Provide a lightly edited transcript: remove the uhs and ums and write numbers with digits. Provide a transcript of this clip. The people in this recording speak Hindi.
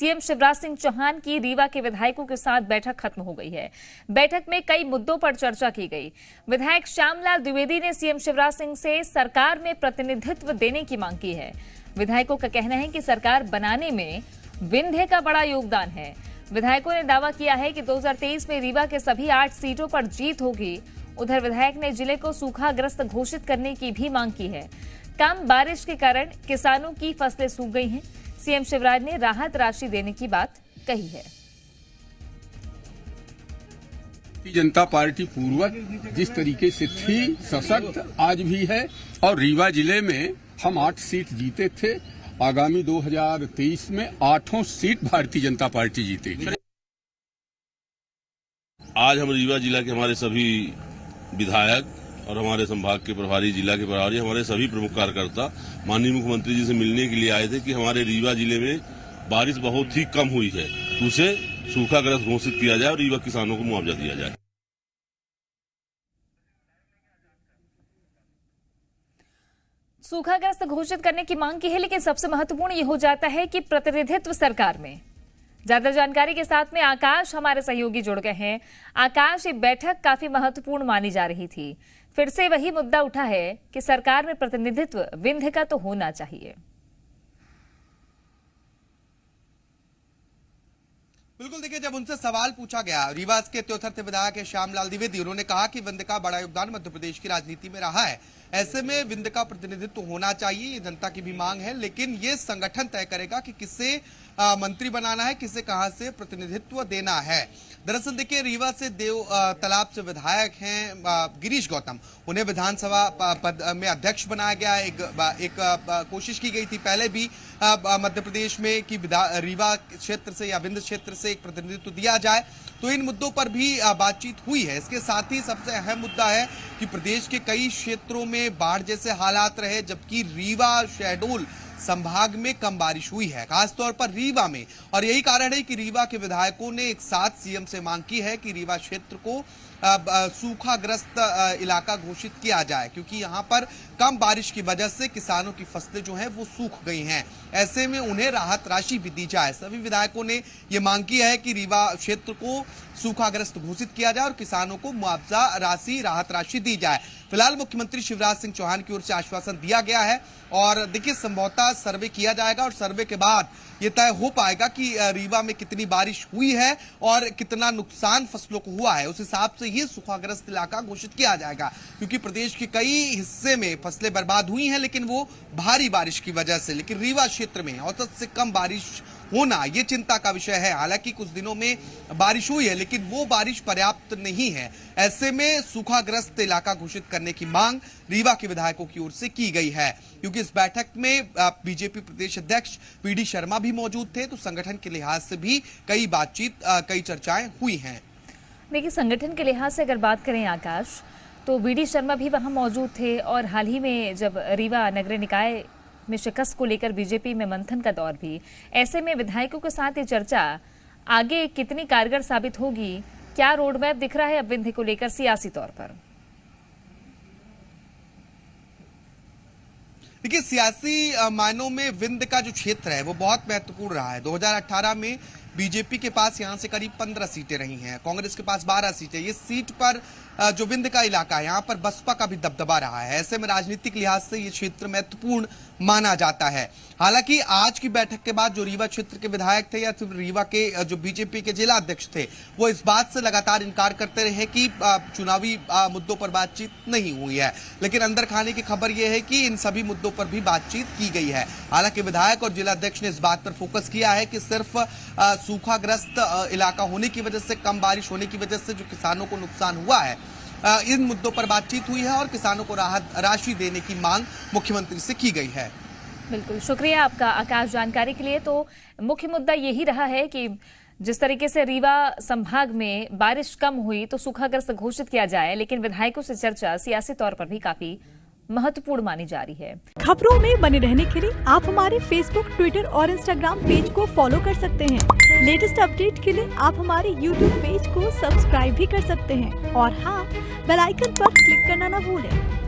सीएम शिवराज सिंह चौहान की रीवा के विधायकों के साथ बैठक खत्म हो गई है। बैठक में कई मुद्दों पर चर्चा की गई। विधायक श्यामलाल द्विवेदी ने सीएम शिवराज सिंह से सरकार में प्रतिनिधित्व देने की मांग की है। विधायकों का कहना है कि सरकार बनाने में विंध्य का बड़ा योगदान है। विधायकों ने दावा किया है कि 2023 में रीवा के सभी 8 सीटों पर जीत होगी। उधर विधायक ने जिले को सूखाग्रस्त घोषित करने की भी मांग की है। कम बारिश के कारण किसानों की फसलें सूख गई हैं। सीएम शिवराज ने राहत राशि देने की बात कही है। जनता पार्टी पूर्वक जिस तरीके से थी सशक्त आज भी है और रीवा जिले में हम 8 सीट जीते थे। आगामी 2023 में 8 सीट भारतीय जनता पार्टी जीतेगी। आज हम रीवा जिला के हमारे सभी विधायक और हमारे संभाग के प्रभारी, जिला के प्रभारी, हमारे सभी प्रमुख कार्यकर्ता माननीय मुख्यमंत्री जी से मिलने के लिए आए थे कि हमारे रीवा जिले में बारिश बहुत ही कम हुई है, उसे सूखाग्रस्त घोषित किया जाए और रीवा किसानों को मुआवजा दिया जाए। सूखाग्रस्त घोषित करने की मांग की है, लेकिन सबसे महत्वपूर्ण ये हो जाता है कि प्रतिनिधित्व सरकार में। ज्यादा जानकारी के साथ में आकाश हमारे सहयोगी जुड़ गए हैं। आकाश, ये बैठक काफी महत्वपूर्ण मानी जा रही थी। फिर से वही मुद्दा उठा है कि सरकार में प्रतिनिधित्व विंध्य का तो होना चाहिए। बिल्कुल, देखिए, जब उनसे सवाल पूछा गया, रीवा के त्योथर विधायक श्यामलाल द्विवेदी, उन्होंने कहा कि विंध्य का बड़ा योगदान मध्य प्रदेश की राजनीति में रहा है। ऐसे में विंध्य का प्रतिनिधित्व होना चाहिए, ये जनता की भी मांग है। लेकिन ये संगठन तय करेगा कि किसे मंत्री बनाना है, किसे कहां से प्रतिनिधित्व देना है। दरअसल देखिए, रीवा से देव तालाब से विधायक हैं गिरीश गौतम, उन्हें विधानसभा पद में अध्यक्ष बनाया गया। एक कोशिश की गई थी पहले भी मध्य प्रदेश में कि रीवा क्षेत्र से या विंध्य क्षेत्र से एक प्रतिनिधित्व दिया जाए, तो इन मुद्दों पर भी बातचीत हुई है। इसके साथ ही सबसे अहम मुद्दा है कि प्रदेश के कई क्षेत्रों में बाढ़ जैसे हालात रहे, जबकि रीवा शहडोल संभाग में कम बारिश हुई है, खासतौर पर रीवा में। और यही कारण है कि रीवा के विधायकों ने एक साथ सीएम से मांग की है कि रीवा क्षेत्र को सूखाग्रस्त इलाका घोषित किया जाए, क्योंकि यहां पर कम बारिश की वजह से किसानों की फसलें जो हैं वो सूख गई हैं। ऐसे में उन्हें राहत राशि भी दी जाए। सभी विधायकों ने ये मांग की है कि रीवा क्षेत्र को सूखाग्रस्त घोषित किया जाए और किसानों को मुआवजा राशि, राहत राशि दी जाए। फिलहाल मुख्यमंत्री शिवराज सिंह चौहान की ओर से आश्वासन दिया गया है और देखिए, संभवतः सर्वे किया जाएगा और सर्वे के बाद ये तय हो पाएगा कि रीवा में कितनी बारिश हुई है और कितना नुकसान फसलों को हुआ है। उस हिसाब से ये सूखाग्रस्त इलाका घोषित किया जाएगा, क्योंकि प्रदेश के कई हिस्से में फसलें बर्बाद हुई हैं, लेकिन वो भारी बारिश की वजह से। लेकिन रीवा क्षेत्र में औसत से कम बारिश होना ये चिंता का विषय है। हालांकि कुछ दिनों में बारिश हुई है, लेकिन वो बारिश पर्याप्त नहीं है। ऐसे में सूखाग्रस्त इलाका घोषित करने की मांग रीवा के विधायकों की ओर से की गई है। क्योंकि इस बैठक में बीजेपी प्रदेश अध्यक्ष पीडी शर्मा भी मौजूद थे, तो संगठन के लिहाज से भी कई बातचीत, कई चर्चाएं हुई हैं। देखिए, संगठन के लिहाज से अगर बात करें आकाश, तो बीडी शर्मा भी वहां मौजूद थे और हाल ही में जब रीवा नगरीय निकाय में शिकस्त को लेकर बीजेपी में मंथन का दौर भी। ऐसे में विधायकों के साथ ये चर्चा आगे कितनी कारगर साबित होगी? क्या रोड मैप दिख रहा है अब विंध्य को लेकर सियासी तौर पर? देखिए, सियासी मायनों में विंध्य का जो क्षेत्र है वो बहुत महत्वपूर्ण रहा है। 2018 में बीजेपी के पास यहां से करीब 15 सीटें रही हैं, कांग्रेस के पास 12 सीटें। ये सीट पर जो विंध्य का इलाका है, यहाँ पर बसपा का भी दबदबा रहा है। ऐसे में राजनीतिक लिहाज से ये क्षेत्र महत्वपूर्ण माना जाता है। हालांकि आज की बैठक के बाद जो रीवा क्षेत्र के विधायक थे या फिर रीवा के जो बीजेपी के जिला अध्यक्ष थे, वो इस बात से लगातार इनकार करते रहे कि चुनावी मुद्दों पर बातचीत नहीं हुई है। लेकिन अंदर खाने की खबर यह है कि इन सभी मुद्दों पर भी बातचीत की गई है। हालांकि विधायक और जिला अध्यक्ष ने इस बात पर फोकस किया है कि सिर्फ सूखाग्रस्त इलाका होने की वजह से, कम बारिश होने की वजह से जो किसानों को नुकसान हुआ है, इन मुद्दों पर बातचीत हुई है और किसानों को राहत राशि देने की मांग मुख्यमंत्री से की गई है। बिल्कुल, शुक्रिया आपका आकाश जानकारी के लिए। तो मुख्य मुद्दा यही रहा है कि जिस तरीके से रीवा संभाग में बारिश कम हुई तो सूखाग्रस्त घोषित किया जाए, लेकिन विधायकों से चर्चा सियासी तौर पर भी काफी महत्वपूर्ण मानी जा रही है। खबरों में बने रहने के लिए आप हमारे फेसबुक, ट्विटर और इंस्टाग्राम पेज को फॉलो कर सकते हैं। लेटेस्ट अपडेट के लिए आप हमारे यूट्यूब पेज को सब्सक्राइब भी कर सकते हैं और हाँ, बेल आइकन पर क्लिक करना ना भूलें।